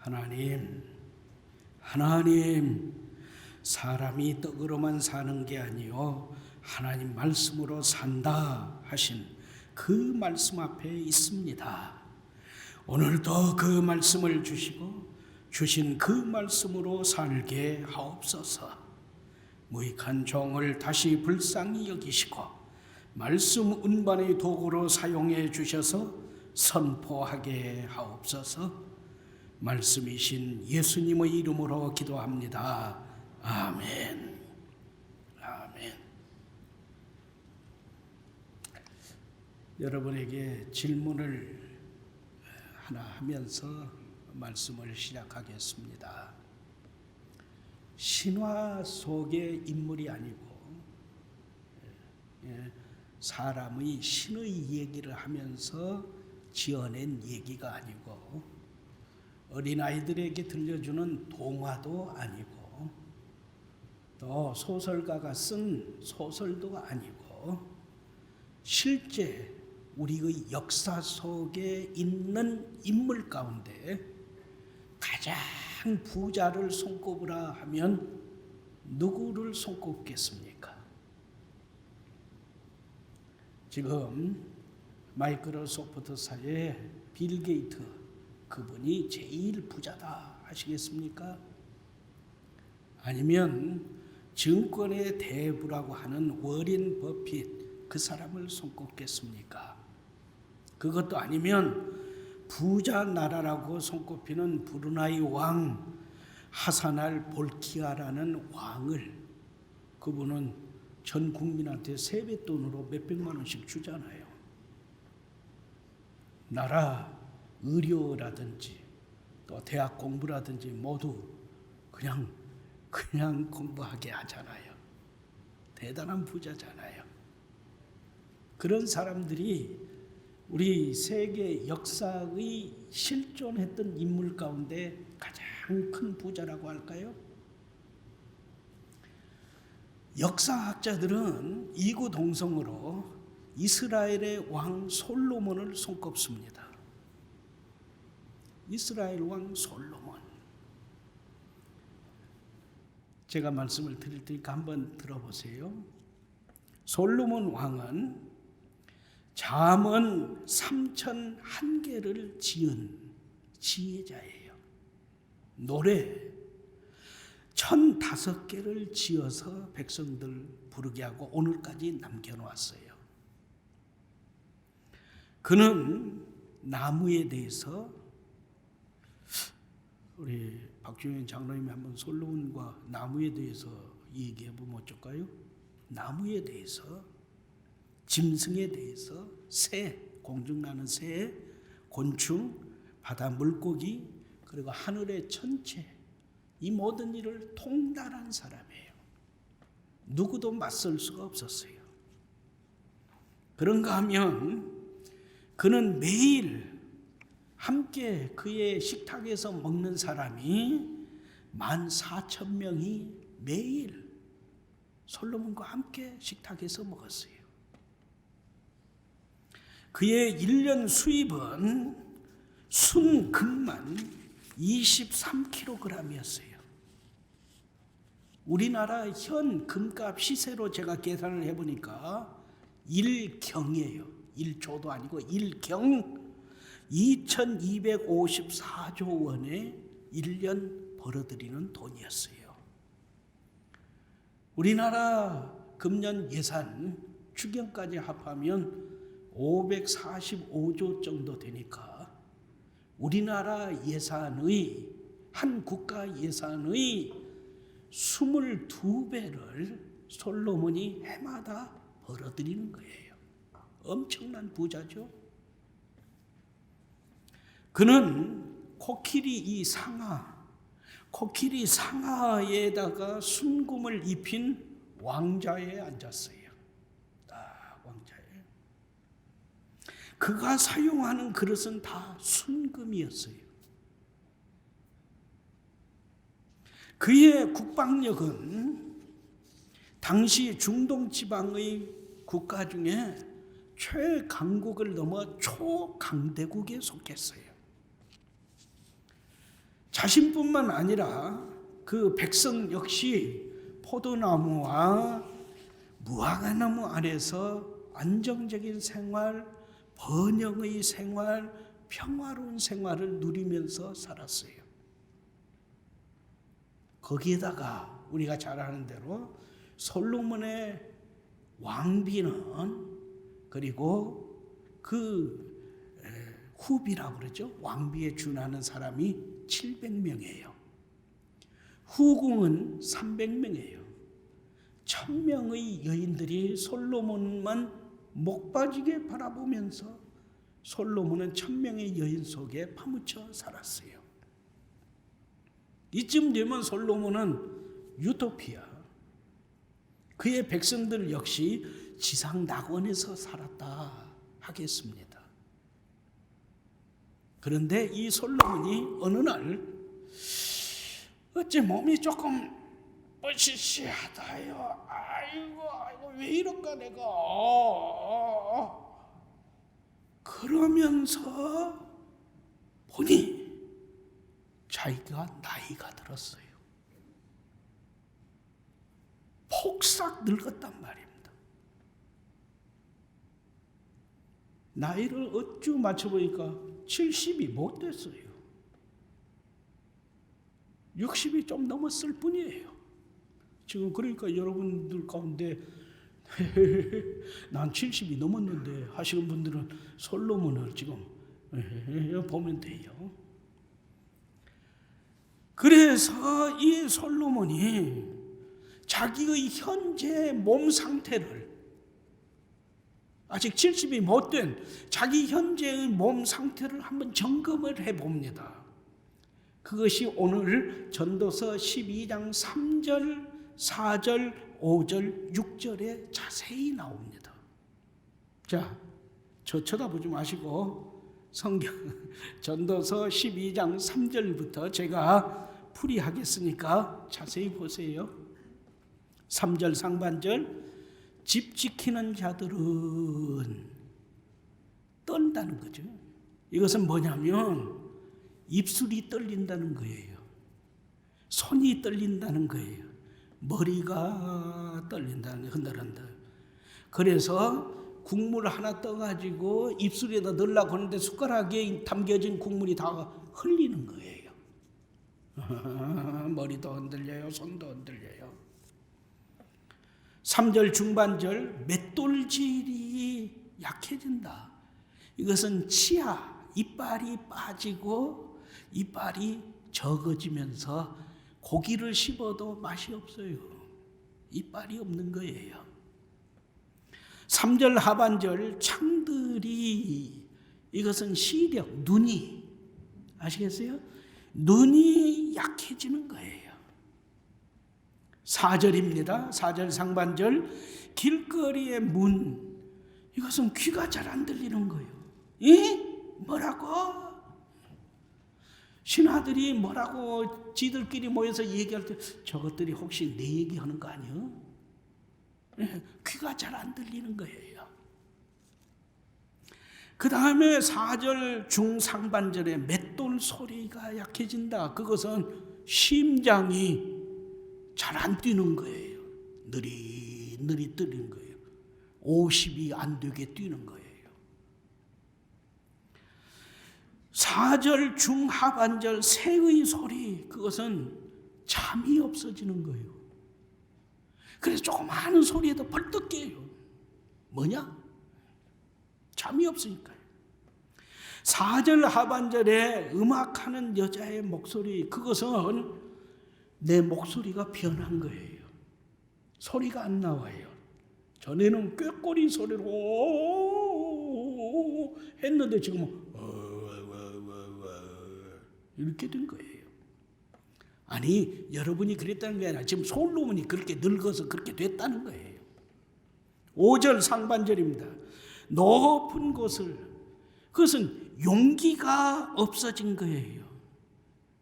하나님, 사람이 떡으로만 사는 게 아니요 하나님 말씀으로 산다 하신 그 말씀 앞에 있습니다. 오늘도 그 말씀을 주시고 주신 그 말씀으로 살게 하옵소서. 무익한 종을 다시 불쌍히 여기시고 말씀 운반의 도구로 사용해 주셔서 선포하게 하옵소서. 말씀이신 예수님의 이름으로 기도합니다. 아멘. 아멘. 여러분에게 질문을 하나 하면서 말씀을 시작하겠습니다. 신화 속의 인물이 아니고 사람의 신의 얘기를 하면서 지어낸 얘기가 아니고 어린아이들에게 들려주는 동화도 아니고 또 소설가가 쓴 소설도 아니고 실제 우리의 역사 속에 있는 인물 가운데 가장 부자를 손꼽으라 하면 누구를 손꼽겠습니까? 지금 마이크로소프트사의 빌 게이트, 그분이 제일 부자다 하시겠습니까? 아니면 증권의 대부라고 하는 워렌 버핏, 그 사람을 손꼽겠습니까? 그것도 아니면 부자 나라라고 손꼽히는 브루나이 왕 하사날 볼키아라는 왕을, 그분은 전 국민한테 세뱃돈으로 몇백만 원씩 주잖아요. 나라 의료라든지 또 대학 공부라든지 모두 그냥 공부하게 하잖아요. 대단한 부자잖아요. 그런 사람들이 우리 세계 역사의 실존했던 인물 가운데 가장 큰 부자라고 할까요? 역사학자들은 이구동성으로 이스라엘의 왕 솔로몬을 손꼽습니다. 이스라엘 왕 솔로몬. 제가 말씀을 드릴 테니까 한번 들어보세요. 솔로몬 왕은 잠언 3001개를 지은 지혜자예요. 노래 1005개를 지어서 백성들 부르게 하고 오늘까지 남겨놓았어요. 그는 나무에 대해서, 우리 박주영 장로님이 한번 솔로몬과 나무에 대해서 얘기해보면 어쩔까요? 나무에 대해서, 짐승에 대해서, 새, 공중나는 새, 곤충, 바다 물고기, 그리고 하늘의 천체, 이 모든 일을 통달한 사람이에요. 누구도 맞설 수가 없었어요. 그런가 하면 그는 매일 함께 그의 식탁에서 먹는 사람이 14,000명이 매일 솔로몬과 함께 식탁에서 먹었어요. 그의 1년 수입은 순금만 23kg이었어요. 우리나라 현 금값 시세로 제가 계산을 해보니까 1경이에요. 1조도 아니고 1경 2254조 원에 1년 벌어들이는 돈이었어요. 우리나라 금년 예산 추경까지 합하면 545조 정도 되니까 우리나라 예산의, 한 국가 예산의 22배를 솔로몬이 해마다 벌어들이는 거예요. 엄청난 부자죠. 그는 코끼리 상하에다가 순금을 입힌 왕자에 앉았어요. 딱 왕자에. 그가 사용하는 그릇은 다 순금이었어요. 그의 국방력은 당시 중동 지방의 국가 중에 최강국을 넘어 초강대국에 속했어요. 자신뿐만 아니라 그 백성 역시 포도나무와 무화과나무 아래서 안정적인 생활, 번영의 생활, 평화로운 생활을 누리면서 살았어요. 거기에다가 우리가 잘 아는 대로 솔로몬의 왕비는, 그리고 그 후비라고 그러죠. 왕비에 준하는 사람이 700명이에요. 후궁은 300명이에요. 1000명의 여인들이 솔로몬만 목 빠지게 바라보면서 솔로몬은 1000명의 여인 속에 파묻혀 살았어요. 이쯤 되면 솔로몬은 유토피아, 그의 백성들 역시 지상 낙원에서 살았다 하겠습니다. 그런데 이 솔로몬이 어느 날 어째 몸이 조금 으시시하다요. 아이고 왜 이런가 내가. 그러면서 보니 자기가 나이가 들었어요. 폭삭 늙었단 말입니다. 나이를 어쭈 맞춰보니까 70이 못 됐어요. 60이 좀 넘었을 뿐이에요. 지금 그러니까 여러분들 가운데 난 70이 넘었는데 하시는 분들은 솔로몬을 지금 보면 돼요. 그래서 이 솔로몬이 자기의 현재 몸 상태를, 아직 70이 못 된 자기 현재의 몸 상태를 한번 점검을 해봅니다. 그것이 오늘 전도서 12장 3절, 4절, 5절, 6절에 자세히 나옵니다. 자, 저 쳐다보지 마시고 성경 전도서 12장 3절부터 제가 풀이하겠으니까 자세히 보세요. 3절 상반절, 집 지키는 자들은 떤다는 거죠. 이것은 뭐냐면 입술이 떨린다는 거예요. 손이 떨린다는 거예요. 머리가 떨린다는 거예요. 흔들흔들. 그래서 국물 하나 떠가지고 입술에다 넣으려고 하는데 숟가락에 담겨진 국물이 다 흘리는 거예요. 머리도 흔들려요. 손도 흔들려요. 3절 중반절, 맷돌질이 약해진다. 이것은 치아, 이빨이 빠지고 이빨이 적어지면서 고기를 씹어도 맛이 없어요. 이빨이 없는 거예요. 3절 하반절, 창들이, 이것은 시력, 눈이, 아시겠어요? 눈이 약해지는 거예요. 4절입니다. 4절 상반절, 길거리의 문, 이것은 귀가 잘 안 들리는 거예요. 뭐라고? 신하들이 뭐라고 지들끼리 모여서 얘기할 때 저것들이 혹시 내 얘기하는 거 아니야? 귀가 잘 안 들리는 거예요. 그 다음에 4절 중상반절에 맷돌 소리가 약해진다. 그것은 심장이 잘 안 뛰는 거예요. 느릿느릿 뛰는 거예요. 50이 안 되게 뛰는 거예요. 4절 중하반절 새의 소리, 그것은 잠이 없어지는 거예요. 그래서 조그마한 소리에도 벌떡 깨요. 뭐냐? 잠이 없으니까요. 4절 하반절에 음악하는 여자의 목소리, 그것은 내 목소리가 변한 거예요. 소리가 안 나와요. 전에는 꾀꼬리 소리로 했는데 지금은 이렇게 된 거예요. 아니, 여러분이 그랬다는 게 아니라 지금 솔로몬이 그렇게 늙어서 그렇게 됐다는 거예요. 5절 상반절입니다. 높은 곳을, 그것은 용기가 없어진 거예요.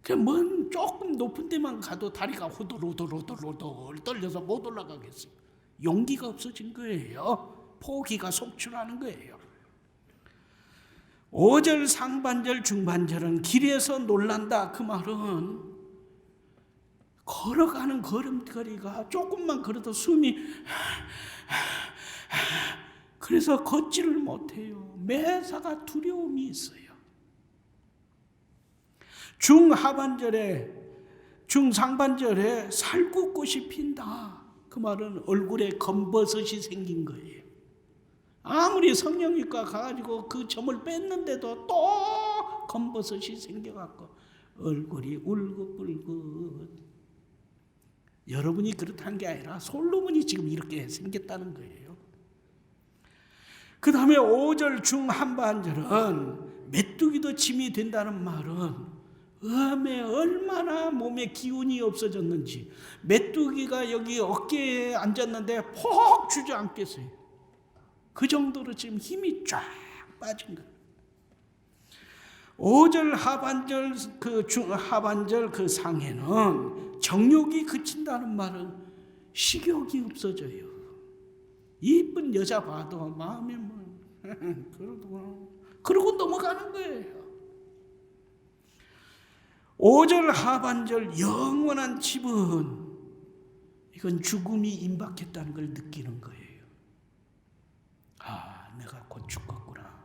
그냥 조금 높은 데만 가도 다리가 후들후들 떨려서 못 올라가겠어요. 용기가 없어진 거예요. 포기가 속출하는 거예요. 5절 상반절 중반절은 길에서 놀란다. 그 말은 걸어가는 걸음걸이가 조금만 걸어도 숨이 그래서 걷지를 못해요. 매사가 두려움이 있어요. 중상반절에 살구꽃이 핀다. 그 말은 얼굴에 검버섯이 생긴 거예요. 아무리 성형외과 가가지고 그 점을 뺐는데도 또 검버섯이 생겨갖고 얼굴이 울긋불긋. 여러분이 그렇다는 게 아니라 솔로몬이 지금 이렇게 생겼다는 거예요. 그 다음에 5절 중한반절은 메뚜기도 짐이 된다는 말은 음에 얼마나 몸에 기운이 없어졌는지, 메뚜기가 여기 어깨에 앉았는데 폭 주저앉겠어요. 그 정도로 지금 힘이 쫙 빠진 거예요. 5절 하반절 하반절 그 상에는 정욕이 그친다는 말은 식욕이 없어져요. 이쁜 여자 봐도 마음에 그러고 넘어가는 거예요. 5절 하반절 영원한 집은 이건 죽음이 임박했다는 걸 느끼는 거예요. 내가 곧 죽겠구나.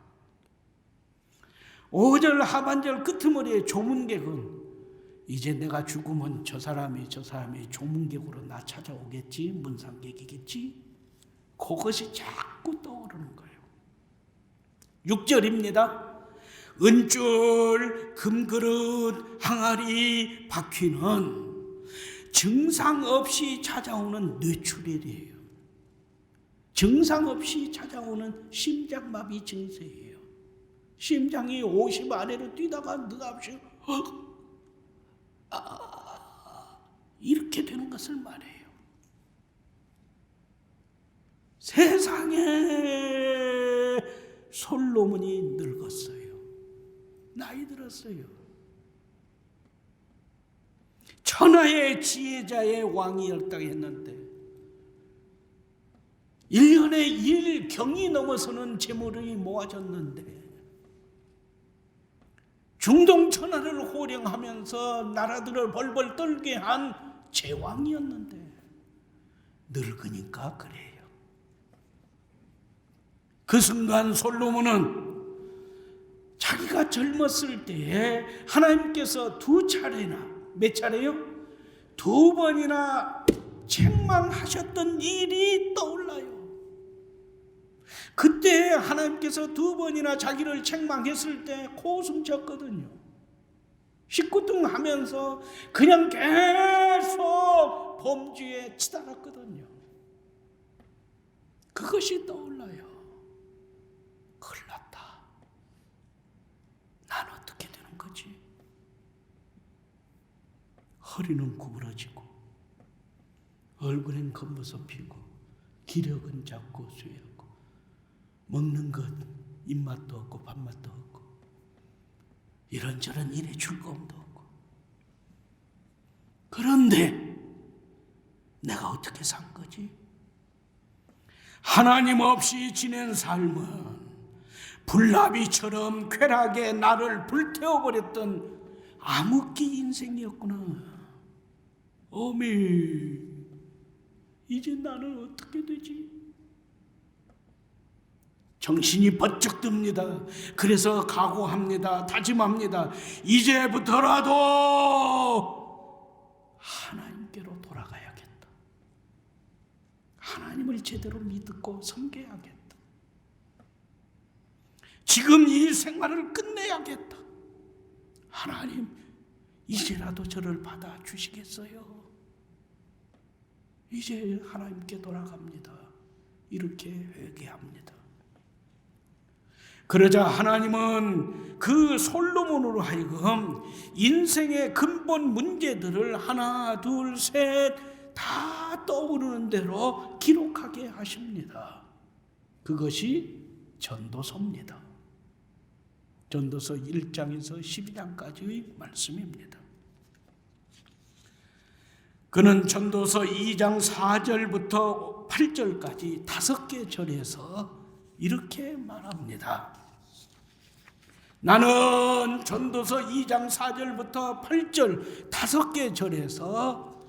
5절 하반절 끄트머리의 조문객은 이제 내가 죽으면 저 사람이 조문객으로 나 찾아오겠지, 문상객이겠지. 그것이 자꾸 떠오르는 거예요. 6절입니다. 은줄, 금그릇, 항아리, 바퀴는 증상 없이 찾아오는 뇌출혈이에요. 증상 없이 찾아오는 심장마비 증세예요. 심장이 50 아래로 뛰다가 느닷없이 이렇게 되는 것을 말해요. 세상에 솔로몬이 늙었어요. 나이 들었어요. 천하의 지혜자의 왕이었다고 했는데 1년에 1경이 넘어서는 재물이 모아졌는데 중동 천하를 호령하면서 나라들을 벌벌 떨게 한 제왕이었는데 늙으니까 그래요. 그 순간 솔로몬은 자기가 젊었을 때에 하나님께서 두 차례나, 몇 차례요? 2번이나 책망하셨던 일이 떠올라요. 그때 하나님께서 2번이나 자기를 책망했을 때 코웃음 쳤거든요. 식구등 하면서 그냥 계속 범죄에 치달았거든요. 그것이 떠올라요. 큰일 났다. 난 어떻게 되는 거지? 허리는 구부러지고 얼굴엔 검버섯 피고 기력은 작고 쇠하고 먹는 것 입맛도 없고 밥맛도 없고 이런저런 일에 즐거움도 없고. 그런데 내가 어떻게 산 거지? 하나님 없이 지낸 삶은 불나비처럼 쾌락에 나를 불태워버렸던 암흑기 인생이었구나. 어미, 이제 나는 어떻게 되지? 정신이 번쩍 듭니다. 그래서 각오합니다. 다짐합니다. 이제부터라도 하나님께로 돌아가야겠다. 하나님을 제대로 믿고 섬겨야겠다. 지금 이 생활을 끝내야겠다. 하나님, 이제라도 저를 받아주시겠어요? 이제 하나님께 돌아갑니다. 이렇게 회개합니다. 그러자 하나님은 그 솔로몬으로 하여금 인생의 근본 문제들을 하나, 둘, 셋 다 떠오르는 대로 기록하게 하십니다. 그것이 전도서입니다. 전도서 1장에서 12장까지의 말씀입니다. 그는 전도서 2장 4절부터 8절까지 5개 절에서 이렇게 말합니다. 나는 전도서 2장 4절부터 8절 5개 절에서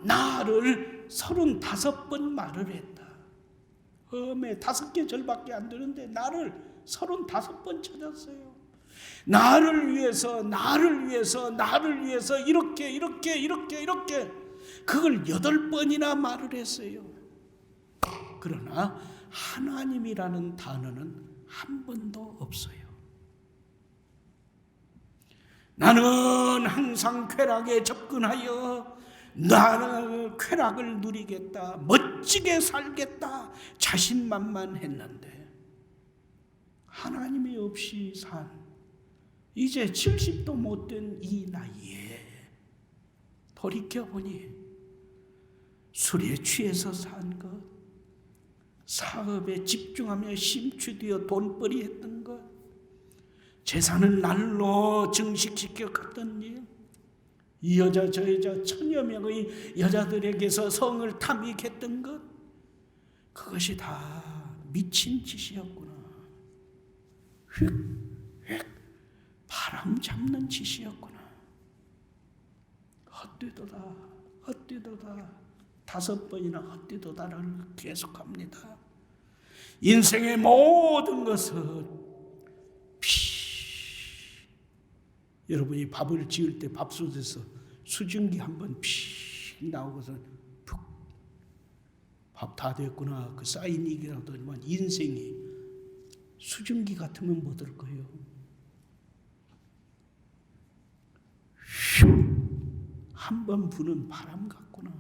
나를 35번 말을 했다. 험에 5개 절밖에 안 되는데 나를 35번 찾았어요. 나를 위해서 이렇게 그걸 8번이나 말을 했어요. 그러나 하나님이라는 단어는 한 번도 없어요. 나는 항상 쾌락에 접근하여 나는 쾌락을 누리겠다, 멋지게 살겠다 자신만만했는데 하나님이 없이 산 이제 70도 못된 이 나이에 돌이켜보니 술에 취해서 산 것, 사업에 집중하며 심취되어 돈벌이 했던 것, 재산을 날로 증식시켜 갔던 일, 이 여자 저 여자 1000여 명의 여자들에게서 성을 탐닉했던 것, 그것이 다 미친 짓이었구나. 휙휙 바람 잡는 짓이었구나. 헛되도다 5번이나 헛되도다를 계속합니다. 인생의 모든 것은 여러분이 밥을 지을 때 밥솥에서 수증기 한번 픽 나오고서 푹 밥 다 됐구나 그 쌓인 얘기라더니만 인생이 수증기 같으면 뭐 될 거예요? 한 번 부는 바람 같구나.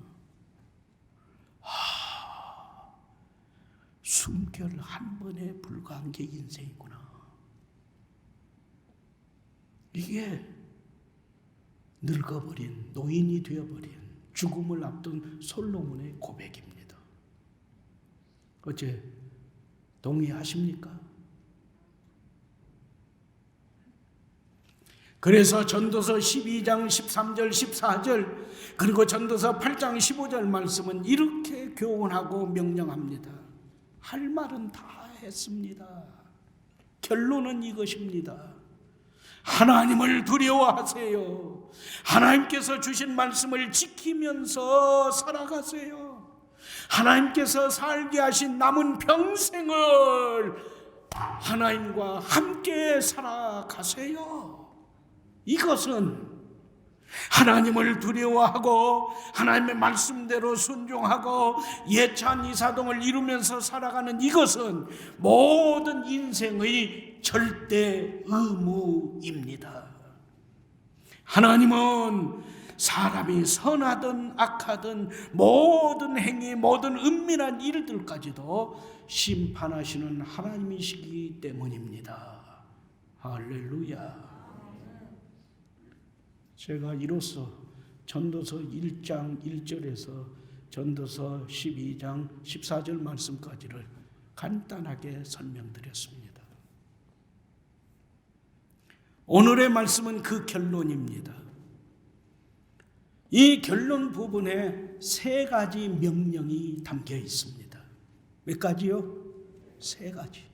숨결 한 번에 불과한 게 인생이구나. 이게 늙어버린 노인이 되어버린 죽음을 앞둔 솔로몬의 고백입니다. 어째 동의하십니까? 그래서 전도서 12장 13절 14절 그리고 전도서 8장 15절 말씀은 이렇게 교훈하고 명령합니다. 할 말은 다 했습니다. 결론은 이것입니다. 하나님을 두려워하세요. 하나님께서 주신 말씀을 지키면서 살아가세요. 하나님께서 살게 하신 남은 평생을 하나님과 함께 살아가세요. 이것은 하나님을 두려워하고 하나님의 말씀대로 순종하고 예찬 이사동을 이루면서 살아가는 이것은 모든 인생의 절대 의무입니다. 하나님은 사람이 선하든 악하든 모든 행위, 모든 은밀한 일들까지도 심판하시는 하나님이시기 때문입니다. 할렐루야. 제가 이로써 전도서 1장 1절에서 전도서 12장 14절 말씀까지를 간단하게 설명드렸습니다. 오늘의 말씀은 그 결론입니다. 이 결론 부분에 3가지 명령이 담겨 있습니다. 몇 가지요? 3가지.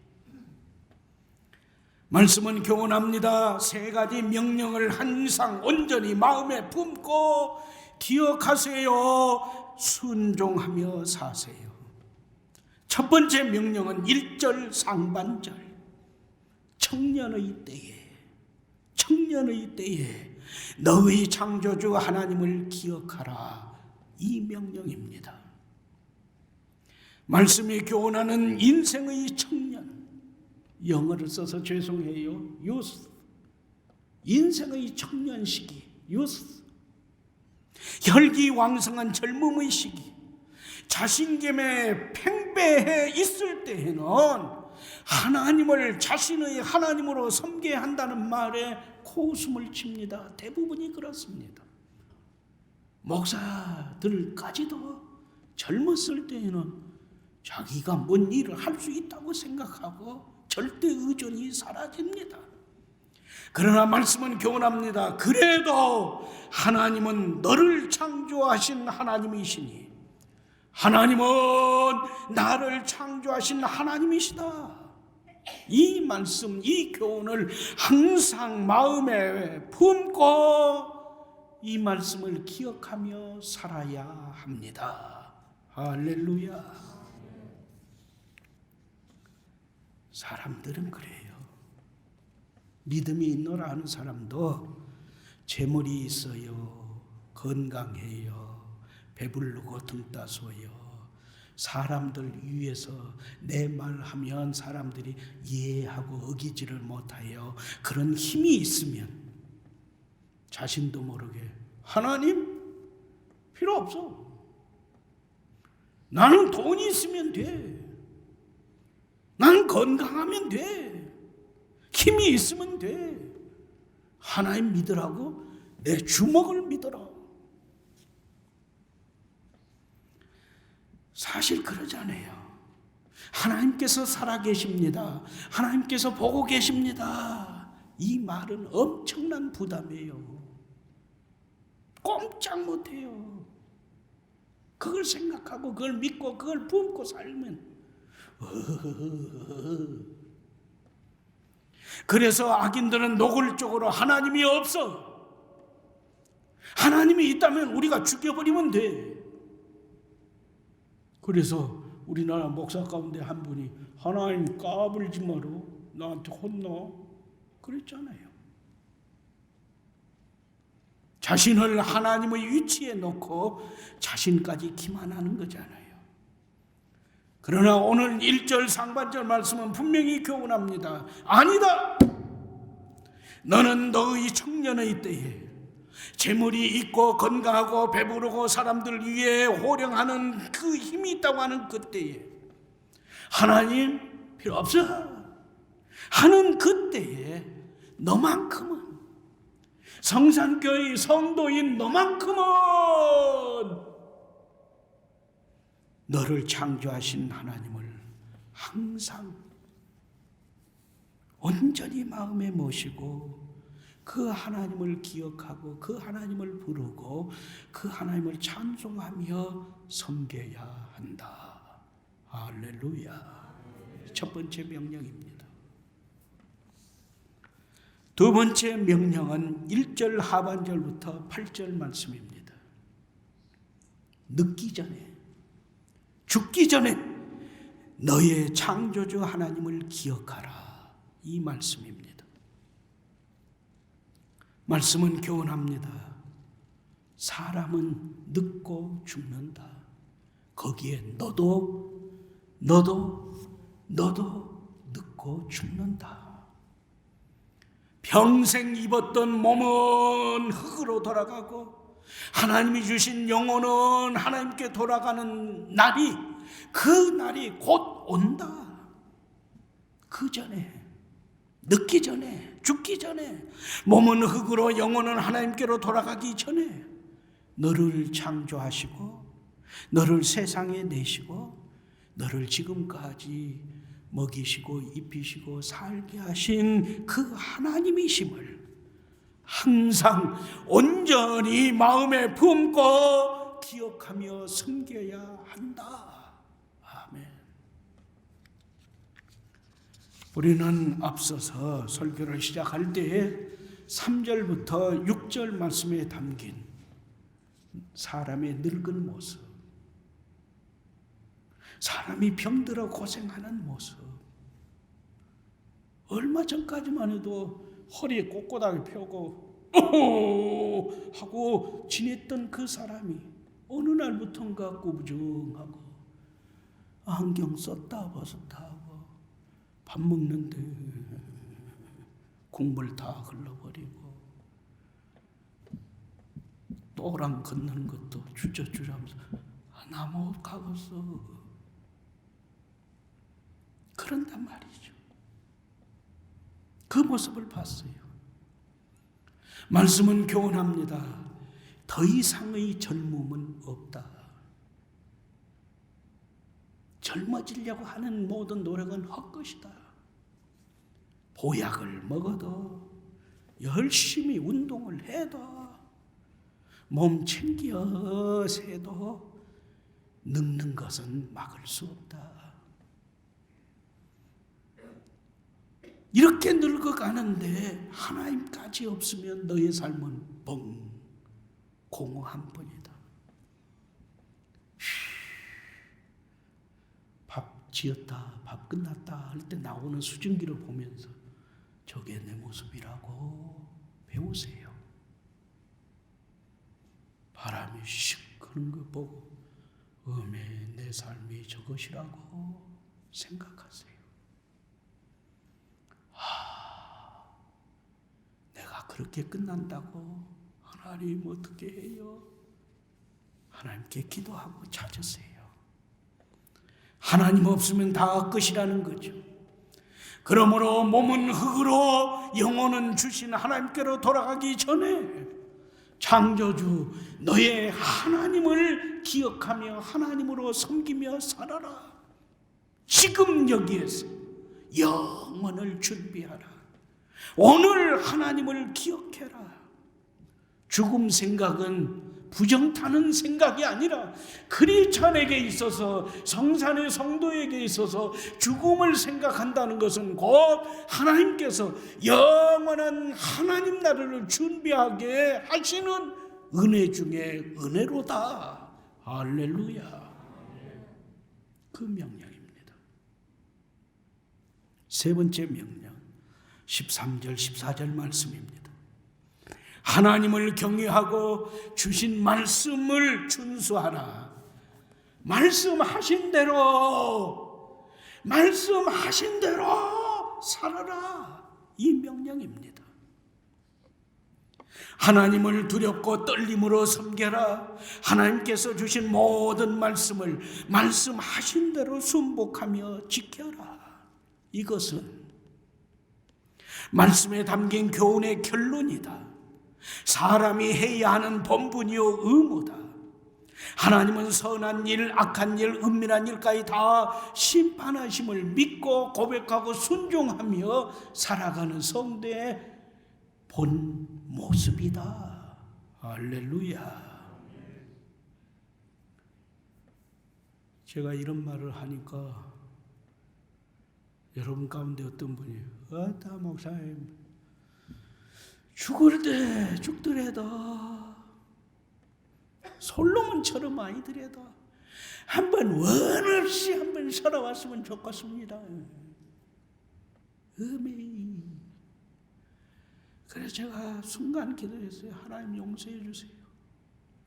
말씀은 교훈합니다. 3가지 명령을 항상 온전히 마음에 품고 기억하세요. 순종하며 사세요. 첫 번째 명령은 1절 상반절. 청년의 때에 너의 창조주 하나님을 기억하라. 이 명령입니다. 말씀이 교훈하는 인생의 청년, 영어를 써서 죄송해요. youth. 인생의 청년 시기, youth. 혈기왕성한 젊음의 시기, 자신감에 팽배해 있을 때에는 하나님을 자신의 하나님으로 섬겨야 한다는 말에 코웃음을 칩니다. 대부분이 그렇습니다. 목사들까지도 젊었을 때에는 자기가 뭔 일을 할 수 있다고 생각하고 절대 의존이 사라집니다. 그러나 말씀은 교훈합니다. 그래도 하나님은 너를 창조하신 하나님이시니, 하나님은 나를 창조하신 하나님이시다. 이 말씀, 이 교훈을 항상 마음에 품고 이 말씀을 기억하며 살아야 합니다. 할렐루야. 사람들은 그래요. 믿음이 있노라 하는 사람도 재물이 있어요, 건강해요, 배부르고 등 따서요, 사람들 위해서 내 말하면 사람들이 이해하고 어기지를 못하여 그런 힘이 있으면 자신도 모르게 하나님 필요 없어. 나는 돈이 있으면 돼. 나는 건강하면 돼. 힘이 있으면 돼. 하나님 믿으라고 내 주먹을 믿어라. 사실 그러잖아요. 하나님께서 살아계십니다. 하나님께서 보고 계십니다. 이 말은 엄청난 부담이에요. 꼼짝 못해요. 그걸 생각하고 그걸 믿고 그걸 품고 살면 그래서 악인들은 노골적으로 하나님이 없어. 하나님이 있다면 우리가 죽여버리면 돼. 그래서 우리나라 목사 가운데 한 분이 하나님 까불지 마라, 나한테 혼나 그랬잖아요. 자신을 하나님의 위치에 놓고 자신까지 기만하는 거잖아요. 그러나 오늘 1절 상반절 말씀은 분명히 교훈합니다. 아니다. 너는 너의 청년의 때에 재물이 있고 건강하고 배부르고 사람들 위해 호령하는 그 힘이 있다고 하는 그때에 하나님 필요 없어 하는 그때에 너만큼은, 성산교회 성도인 너만큼은 너를 창조하신 하나님을 항상 온전히 마음에 모시고 그 하나님을 기억하고 그 하나님을 부르고 그 하나님을 찬송하며 섬겨야 한다. 할렐루야. 첫 번째 명령입니다. 두 번째 명령은 1절 하반절부터 8절 말씀입니다. 늙기 전에, 죽기 전에 너의 창조주 하나님을 기억하라. 이 말씀입니다. 말씀은 교훈합니다. 사람은 늙고 죽는다. 거기에 너도 늙고 죽는다. 평생 입었던 몸은 흙으로 돌아가고 하나님이 주신 영혼은 하나님께 돌아가는 날이, 그 날이 곧 온다. 그 전에, 늙기 전에, 죽기 전에, 몸은 흙으로 영혼은 하나님께로 돌아가기 전에 너를 창조하시고 너를 세상에 내시고 너를 지금까지 먹이시고 입히시고 살게 하신 그 하나님이심을 항상 온전히 마음에 품고 기억하며 섬겨야 한다. 아멘. 우리는 앞서서 설교를 시작할 때에 3절부터 6절 말씀에 담긴 사람의 늙은 모습, 사람이 병들어 고생하는 모습, 얼마 전까지만 해도 허리에 꼿꼿하게 펴고 오호 하고 지냈던 그 사람이 어느 날부턴가 꾸부정하고 안경 썼다 벗었다 하고 밥 먹는데 국물 다 흘러버리고 또랑 걷는 것도 주저주저 하면서 나무 가겠어. 그런단 말이죠. 그 모습을 봤어요. 말씀은 교훈합니다. 더 이상의 젊음은 없다. 젊어지려고 하는 모든 노력은 헛것이다. 보약을 먹어도 열심히 운동을 해도 몸 챙겨 세도 늙는 것은 막을 수 없다. 이렇게 늙어가는데 하나님까지 없으면 너의 삶은 뻥 공허 한 번이다. 밥 지었다, 밥 끝났다 할 때 나오는 수증기를 보면서 저게 내 모습이라고 배우세요. 바람이 슉 그런 거 보고 내 삶이 저것이라고 생각하세요. 내가 그렇게 끝난다고 하나님 어떻게 해요? 하나님께 기도하고 찾으세요. 하나님 없으면 다 끝이라는 거죠. 그러므로 몸은 흙으로 영혼은 주신 하나님께로 돌아가기 전에 창조주 너의 하나님을 기억하며 하나님으로 섬기며 살아라. 지금 여기에서 영혼을 준비하라. 오늘 하나님을 기억해라. 죽음 생각은 부정타는 생각이 아니라 크리스찬에게 있어서, 성산의 성도에게 있어서 죽음을 생각한다는 것은 곧 하나님께서 영원한 하나님 나라를 준비하게 하시는 은혜 중에 은혜로다. 할렐루야. 그 명령입니다. 세 번째 명령 13절 14절 말씀입니다. 하나님을 경외하고 주신 말씀을 준수하라. 말씀하신 대로 살아라. 이 명령입니다. 하나님을 두렵고 떨림으로 섬겨라. 하나님께서 주신 모든 말씀을 말씀하신 대로 순복하며 지켜라. 이것은 말씀에 담긴 교훈의 결론이다. 사람이 해야 하는 본분이요 의무다. 하나님은 선한 일, 악한 일, 은밀한 일까지 다 심판하심을 믿고 고백하고 순종하며 살아가는 성도의 본 모습이다. 할렐루야. 제가 이런 말을 하니까 여러분 가운데 어떤 분이 다 목사님 죽을 때 죽더라도 솔로몬처럼 아니더라도 한번 원 없이 한번 살아왔으면 좋겠습니다. 그래서 제가 순간 기도했어요. 하나님 용서해 주세요.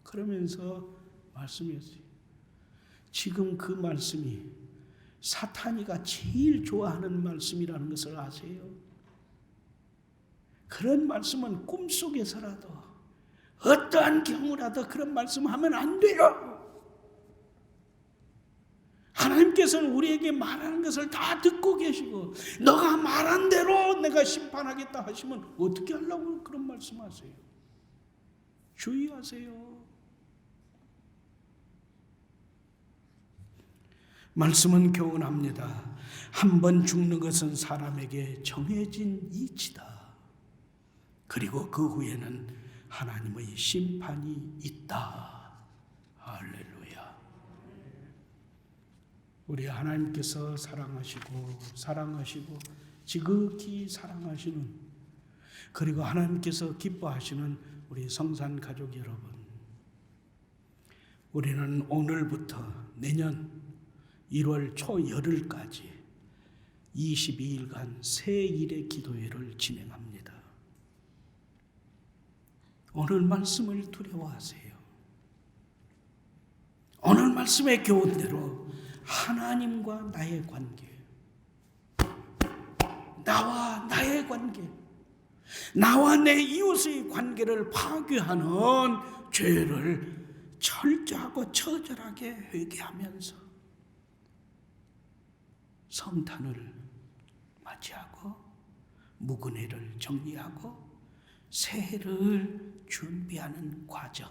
그러면서 말씀했어요. 지금 그 말씀이 사탄이가 제일 좋아하는 말씀이라는 것을 아세요? 그런 말씀은 꿈속에서라도 어떠한 경우라도 그런 말씀하면 안 돼요. 하나님께서는 우리에게 말하는 것을 다 듣고 계시고 너가 말한 대로 내가 심판하겠다 하시면 어떻게 하려고 그런 말씀하세요? 주의하세요. 말씀은 교훈합니다. 한 번 죽는 것은 사람에게 정해진 이치다. 그리고 그 후에는 하나님의 심판이 있다. 할렐루야. 우리 하나님께서 사랑하시고 지극히 사랑하시는, 그리고 하나님께서 기뻐하시는 우리 성산 가족 여러분, 우리는 오늘부터 내년 1월 초열흘까지 22일간 새일의 기도회를 진행합니다. 오늘 말씀을 두려워하세요. 오늘 말씀의 교훈대로 하나님과 나의 관계, 나와 나의 관계, 나와 내 이웃의 관계를 파괴하는 죄를 철저하고 처절하게 회개하면서 성탄을 맞이하고 묵은회를 정리하고 새해를 준비하는 과정,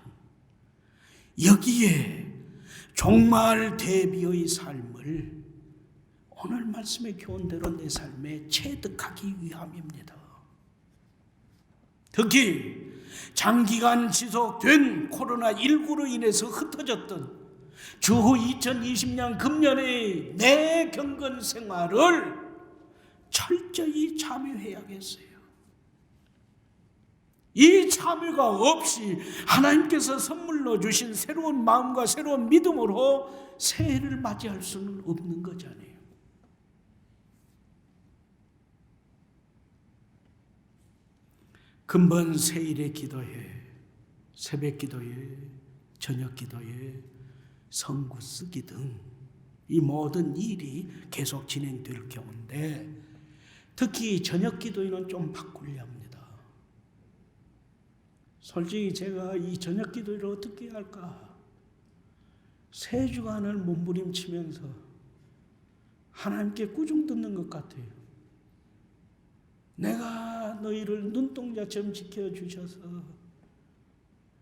여기에 종말 대비의 삶을 오늘 말씀의 교훈대로 내 삶에 체득하기 위함입니다. 특히 장기간 지속된 코로나19로 인해서 흩어졌던 주후 2020년 금년의 내 경건 생활을 철저히 참여해야겠어요. 이 참여가 없이 하나님께서 선물로 주신 새로운 마음과 새로운 믿음으로 새해를 맞이할 수는 없는 거잖아요. 근본 세일의 기도회, 새벽 기도회, 저녁 기도회, 성구 쓰기 등 이 모든 일이 계속 진행될 경우인데 특히 저녁 기도회는 좀 바꾸려 합니다. 솔직히 제가 이 저녁 기도회를 어떻게 할까? 세 주간을 몸부림치면서 하나님께 꾸중 듣는 것 같아요. 내가 너희를 눈동자처럼 지켜주셔서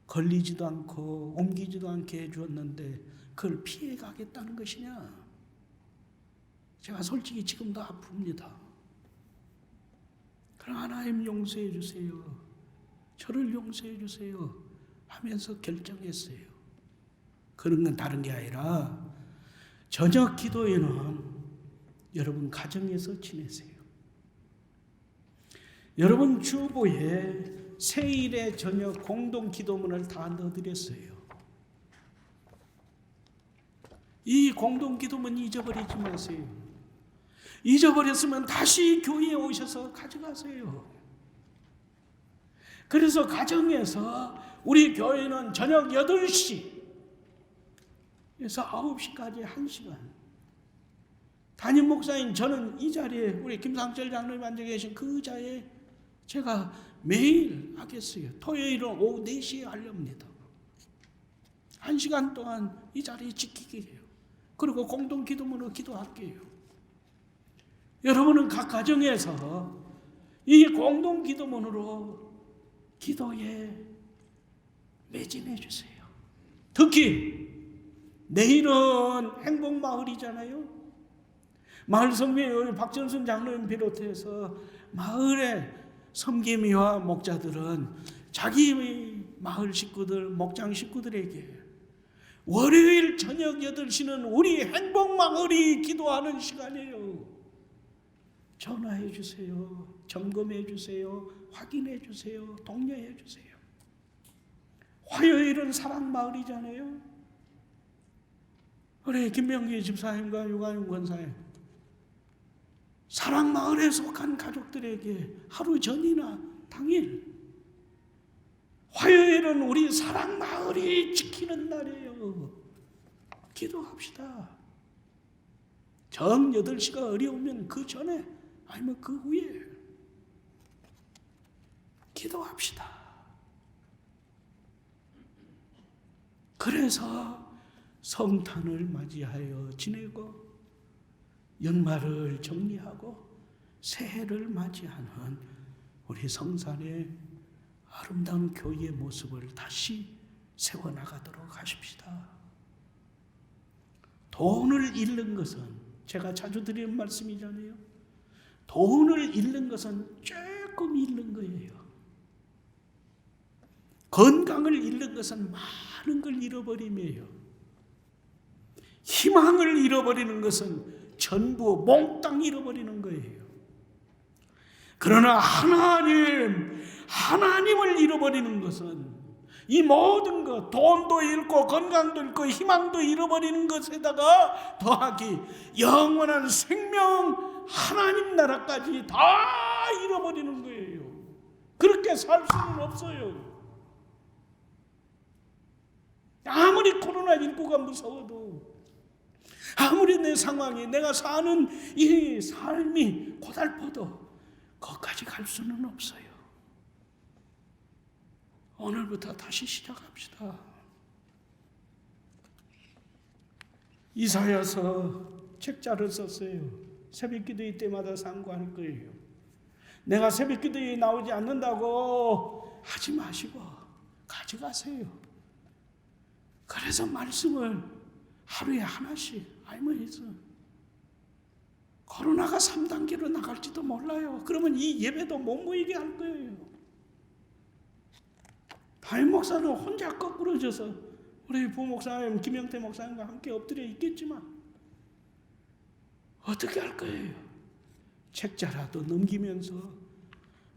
걸리지도 않고 옮기지도 않게 해주었는데 그걸 피해가겠다는 것이냐? 제가 솔직히 지금도 아픕니다. 그럼 하나님 용서해 주세요. 저를 용서해 주세요. 하면서 결정했어요. 그런 건 다른 게 아니라 저녁 기도에는 여러분 가정에서 지내세요. 여러분 주보에 세일의 저녁 공동 기도문을 다 넣어드렸어요. 이 공동 기도문 잊어버리지 마세요. 잊어버렸으면 다시 교회에 오셔서 가져가세요. 그래서 가정에서 우리 교회는 저녁 8시에서 9시까지 1시간. 담임 목사인 저는 이 자리에 우리 김상철 장로님 앉아 계신 그 의자에 제가 매일 하겠어요. 토요일은 오후 4시에 하렵니다. 1시간 동안 이 자리에 지키게 해요. 그리고 공동 기도문으로 기도할게요. 여러분은 각 가정에서 이 공동 기도문으로 기도에 매진해 주세요. 특히 내일은 행복마을이잖아요. 마을 섬김 박전순 장로님 비롯해서 마을의 섬김이와 목자들은 자기 마을 식구들, 목장 식구들에게 월요일 저녁 8시는 우리 행복마을이 기도하는 시간이에요. 전화해 주세요. 점검해 주세요. 확인해 주세요. 독려해 주세요. 화요일은 사랑마을이잖아요. 우리 김명기 집사님과 유가윤 권사님, 사랑마을에 속한 가족들에게 하루 전이나 당일 화요일은 우리 사랑마을이 지키는 날이에요. 기도합시다. 정 8시가 어려우면 그 전에 아니면 그 후에 기도합시다. 그래서 성탄을 맞이하여 지내고 연말을 정리하고 새해를 맞이하는 우리 성산의 아름다운 교회의 모습을 다시 세워나가도록 하십시다. 돈을 잃는 것은 제가 자주 드리는 말씀이잖아요. 돈을 잃는 것은 조금 잃는 거예요. 건강을 잃는 것은 많은 걸 잃어버림이에요. 희망을 잃어버리는 것은 전부 몽땅 잃어버리는 거예요. 그러나 하나님을 잃어버리는 것은 이 모든 것, 돈도 잃고 건강도 잃고 희망도 잃어버리는 것에다가 더하기 영원한 생명 하나님 나라까지 다 잃어버리는 거예요. 그렇게 살 수는 없어요. 아무리 코로나19가 무서워도, 아무리 내 상황이, 내가 사는 이 삶이 고달퍼도 거기까지 갈 수는 없어요. 오늘부터 다시 시작합시다. 이사야서 책자를 썼어요. 새벽기도회 때마다 상고할 거예요. 내가 새벽기도에 나오지 않는다고 하지 마시고 가져가세요. 그래서 말씀을 하루에 하나씩 알면서 코로나가 3단계로 나갈지도 몰라요. 그러면 이 예배도 못 모이게 할 거예요. 담임 목사는 혼자 거꾸로져서 우리 부목사님 김영태 목사님과 함께 엎드려 있겠지만 어떻게 할 거예요? 책자라도 넘기면서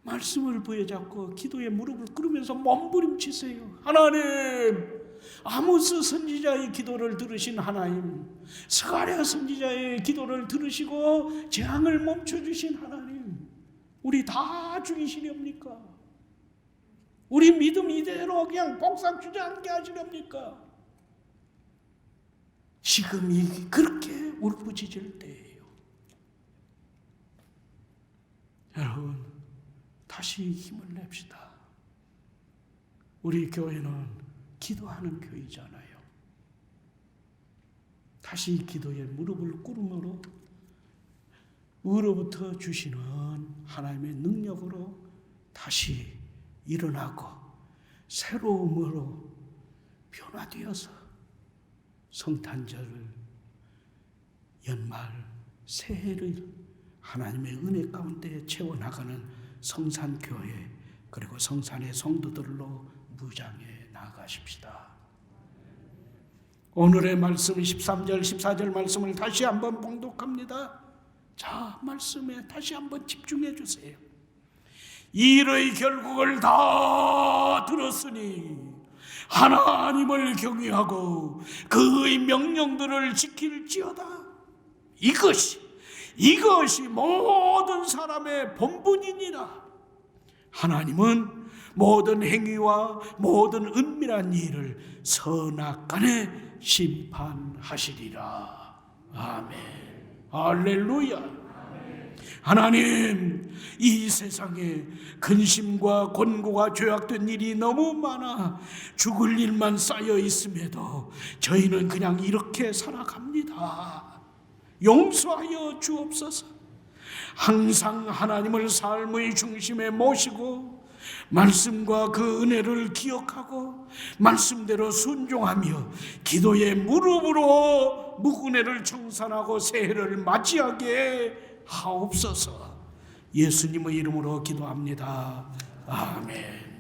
말씀을 부여잡고 기도에 무릎을 꿇으면서 몸부림치세요. 하나님, 아모스 선지자의 기도를 들으신 하나님, 스가랴 선지자의 기도를 들으시고 재앙을 멈춰주신 하나님, 우리 다 죽이시렵니까? 우리 믿음 이대로 그냥 복상 주저앉게 하시렵니까? 지금이 그렇게 울부짖을 때예요. 여러분, 다시 힘을 냅시다. 우리 교회는 기도하는 교회잖아요. 다시 기도에 무릎을 꿇음으로 위로부터 주시는 하나님의 능력으로 다시 일어나고 새로움으로 변화되어서 성탄절을, 연말, 새해를 하나님의 은혜 가운데 채워나가는 성산교회, 그리고 성산의 성도들로 무장해 나가십시다. 오늘의 말씀 13절 14절 말씀을 다시 한번 봉독합니다. 자, 말씀에 다시 한번 집중해 주세요. 일의 결국을 다 들었으니 하나님을 경외하고 그의 명령들을 지킬지어다. 이것이 모든 사람의 본분이니라. 하나님은 모든 행위와 모든 은밀한 일을 선악간에 심판하시리라. 아멘. 할렐루야. 하나님, 이 세상에 근심과 권고가 죄악된 일이 너무 많아 죽을 일만 쌓여 있음에도 저희는 그냥 이렇게 살아갑니다. 용서하여 주옵소서. 항상 하나님을 삶의 중심에 모시고 말씀과 그 은혜를 기억하고 말씀대로 순종하며 기도의 무릎으로 묵은혜를 청산하고 새해를 맞이하게 하옵소서. 예수님의 이름으로 기도합니다. 아멘.